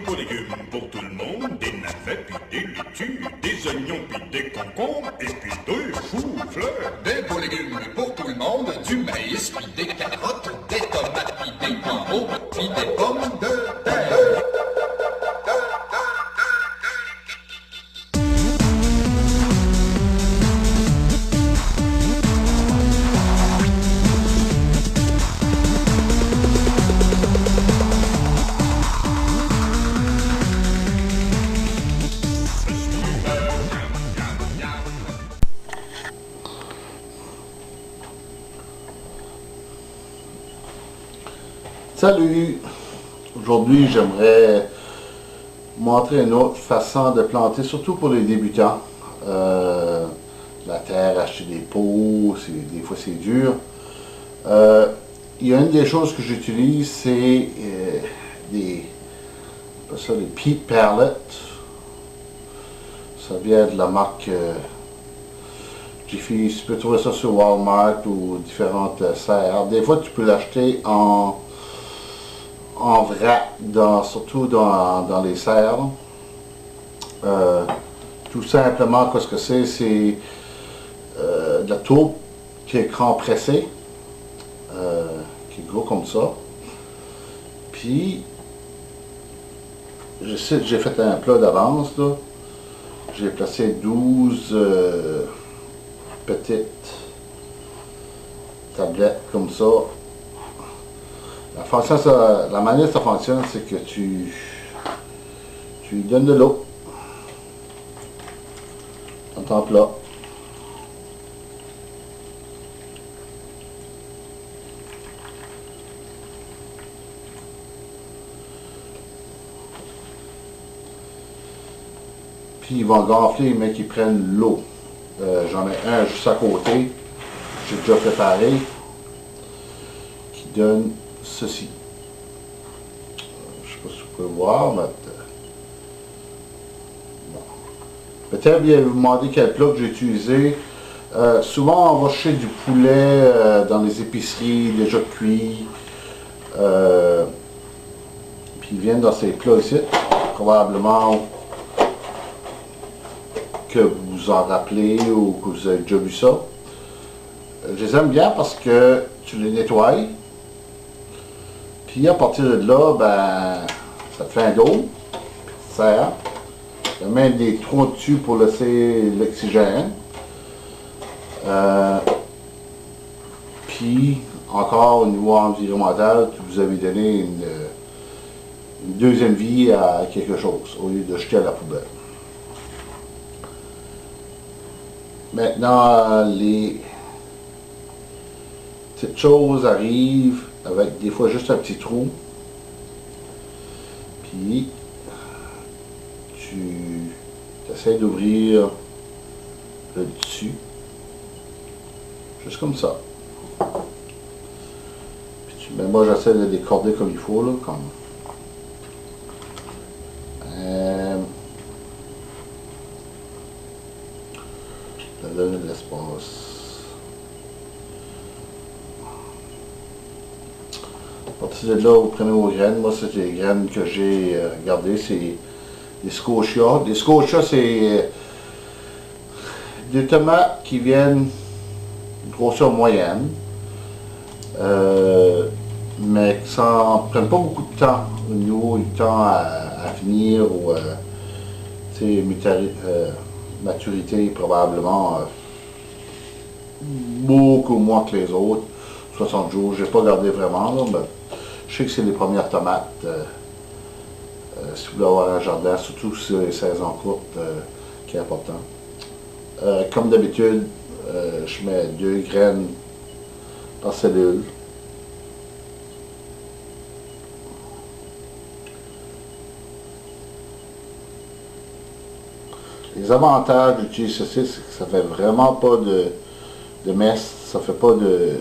beaux légumes pour tout le monde, des navets puis des laitues, des oignons puis des concombres, et puis des choux-fleurs. Des beaux légumes pour tout le monde, du maïs puis des carottes, des tomates puis des poireaux, puis des pommes de terre. Salut! Aujourd'hui, j'aimerais montrer une autre façon de planter, surtout pour les débutants. La terre, acheter des pots, des fois c'est dur. Il y a une des choses que j'utilise, c'est des peat pallets. Ça vient de la marque Jiffy. Tu peux trouver ça sur Walmart ou différentes serres. Des fois, tu peux l'acheter en vrac, surtout dans les serres. Tout simplement, qu'est-ce que c'est? C'est de la taupe qui est compressée, qui est gros comme ça. Puis, j'ai fait un plat d'avance, là. J'ai placé 12 petites tablettes comme ça. La manière que ça fonctionne, c'est que tu lui donnes de l'eau dans ton plat. Puis ils vont gonfler, mais qu'ils prennent l'eau. J'en ai un juste à côté, j'ai déjà préparé, qui donne ceci. Je ne sais pas si vous pouvez voir, mais bon. Peut-être bien vous demander quel plat que j'ai utilisé. Souvent on va chercher du poulet dans les épiceries déjà cuit. Puis ils viennent dans ces plats ici. Probablement que vous vous en rappelez ou que vous avez déjà vu ça. Je les aime bien parce que tu les nettoies. Puis à partir de là, ben, ça te fait un dos, petite serre. Il y a même des trous dessus pour laisser l'oxygène. Puis encore au niveau environnemental, vous avez donné une deuxième vie à quelque chose, au lieu de jeter à la poubelle. Maintenant, les petites choses arrivent avec des fois juste un petit trou. Puis, tu essaies d'ouvrir le dessus. Juste comme ça. Puis mais moi, j'essaie de décorder comme il faut, là, comme. Ça donne de l'espace. À partir de là, vous prenez vos graines. Moi, c'est les graines que j'ai gardées, c'est des scotia. Des scotia, c'est des tomates qui viennent grosseur moyenne, mais qui ne prennent pas beaucoup de temps au niveau du temps à finir ou maturité probablement beaucoup moins que les autres. 60 jours, je n'ai pas gardé vraiment, là, mais je sais que c'est les premières tomates. Si vous voulez avoir un jardin, surtout sur les saisons courtes, qui est important. Comme d'habitude, je mets 2 graines par cellule. Les avantages d'utiliser ceci, c'est que ça fait vraiment pas de mess, ça fait pas de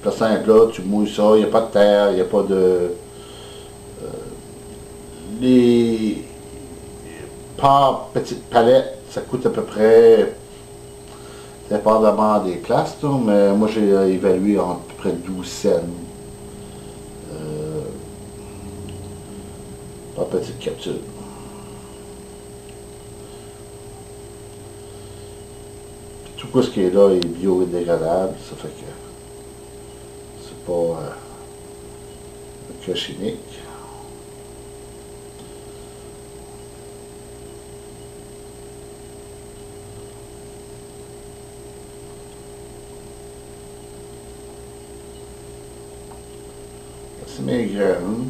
placer un plat, tu mouilles ça, il n'y a pas de terre, il n'y a pas de... les par petites palettes, ça coûte à peu près, dépendamment des places, là, mais moi j'ai évalué à peu près 12 cents. La petite capsule. Puis tout ce qui est là est biodégradable, ça fait que c'est pas un cas chimique. C'est mes graines.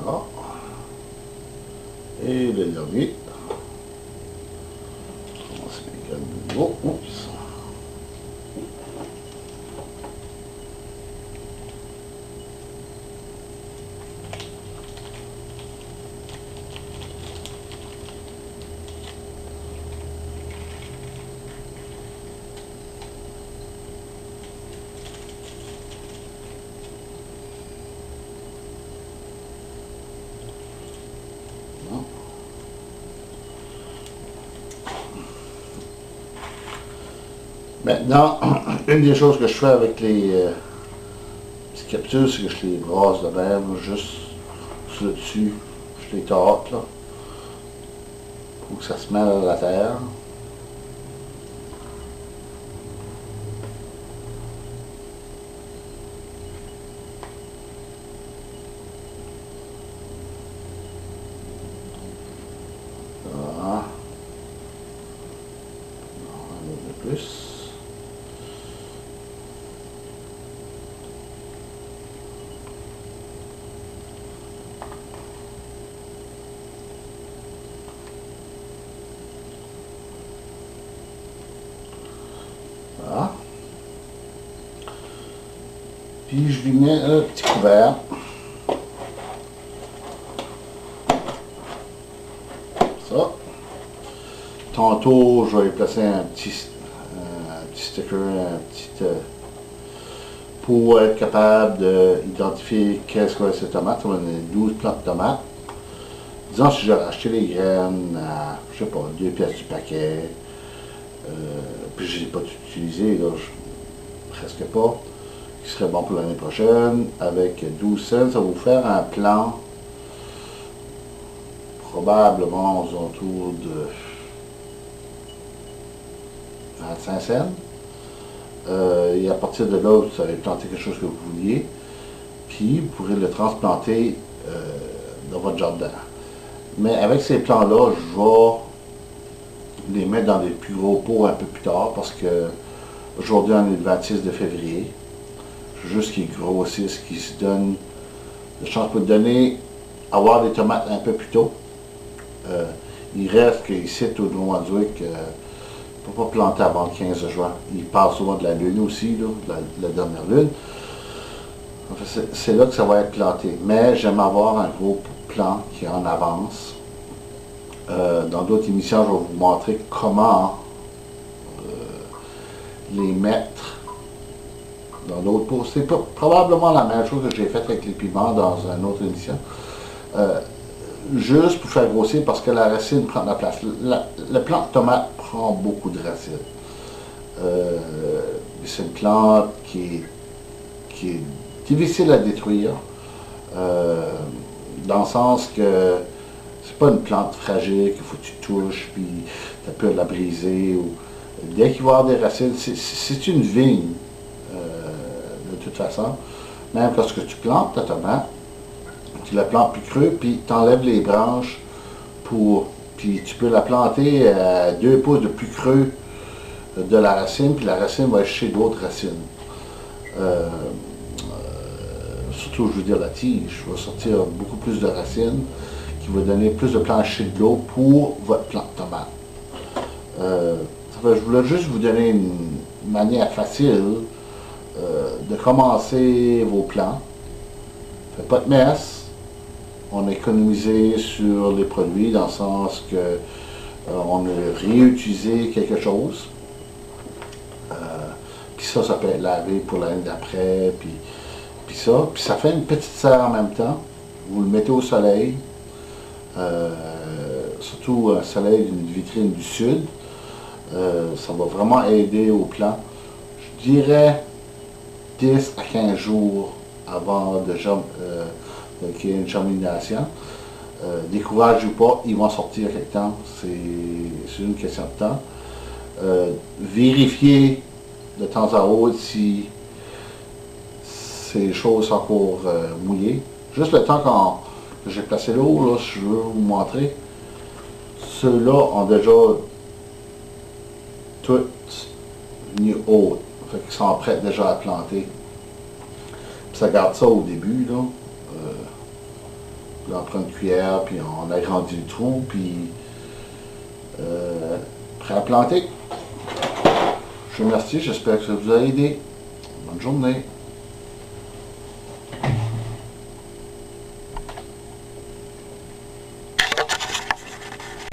Ah. Et le dernier. C'est mes graines de nouveau. Oups. Maintenant, une des choses que je fais avec les petites capsules, c'est que je les brasse de même, juste sur le dessus, je les tâte là, pour que ça se mêle à la terre. Voilà. Un peu plus. Voilà. Puis je lui mets un petit couvert. Ça. Tantôt, je vais y placer un petit sticker, un petit pour être capable d'identifier qu'est-ce que c'est ces tomates. On a 12 plants de tomates. Disons si j'aurais acheté les graines à, je sais pas, 2 pièces du paquet, puis je ne les ai pas utilisées, là, presque pas, qui serait bon pour l'année prochaine. Avec 12 cents, ça va vous faire un plan probablement aux alentours de 25 cents. Et à partir de là, vous allez planter quelque chose que vous vouliez, puis vous pourrez le transplanter dans votre jardin. Mais avec ces plants-là, je vais les mettre dans des plus gros pots un peu plus tard, parce que aujourd'hui on est le 26 de février. Je veux juste qu'ils grossissent, qu'ils se donnent de chance pour donner, avoir des tomates un peu plus tôt. Il reste qu'ici, au Nouveau-Brunswick, ne faut pas planter avant le 15 juin. Il parle souvent de la lune aussi, là, la dernière lune. Enfin, c'est là que ça va être planté. Mais j'aime avoir un gros plan qui est en avance. Dans d'autres émissions, je vais vous montrer comment les mettre dans d'autres pots. C'est probablement la même chose que j'ai fait avec les piments dans une autre émission. Juste pour faire grossir, parce que la racine prend la place. Le plant de tomate prend beaucoup de racines. C'est une plante qui est difficile à détruire, dans le sens que c'est pas une plante fragile qu'il faut que tu touches, puis tu peux la briser. Ou, dès qu'il va y avoir des racines, c'est une vigne, de toute façon. Même lorsque tu plantes ta tomate, tu la plantes plus creux, puis tu enlèves les branches puis tu peux la planter à 2 pouces de plus creux de la racine, puis la racine va chercher d'autres racines. Surtout, je veux dire, la tige va sortir beaucoup plus de racines, qui va donner plus de plancher de l'eau pour votre plante de tomate. Je voulais juste vous donner une manière facile de commencer vos plants. Faites pas de messe. On a économisé sur les produits dans le sens que on a réutilisé quelque chose. Puis ça peut être lavé pour l'année d'après. Puis Puis ça fait une petite serre en même temps. Vous le mettez au soleil, surtout un soleil d'une vitrine du sud. Ça va vraiment aider au plant. Je dirais 10 à 15 jours avant qu'il y ait une germination. Décourage ou pas, ils vont sortir quelque temps. C'est une question de temps. Vérifiez de temps à autre si ces choses sont encore mouillées. Juste le temps que j'ai placé l'eau, là, je veux vous montrer. Ceux-là ont déjà toutes venues hautes. Fait qu'ils sont prêts déjà à planter. Puis ça garde ça au début, là. On prend une cuillère, puis on agrandit le trou, puis prêt à planter. Je vous remercie, j'espère que ça vous a aidé. Bonne journée.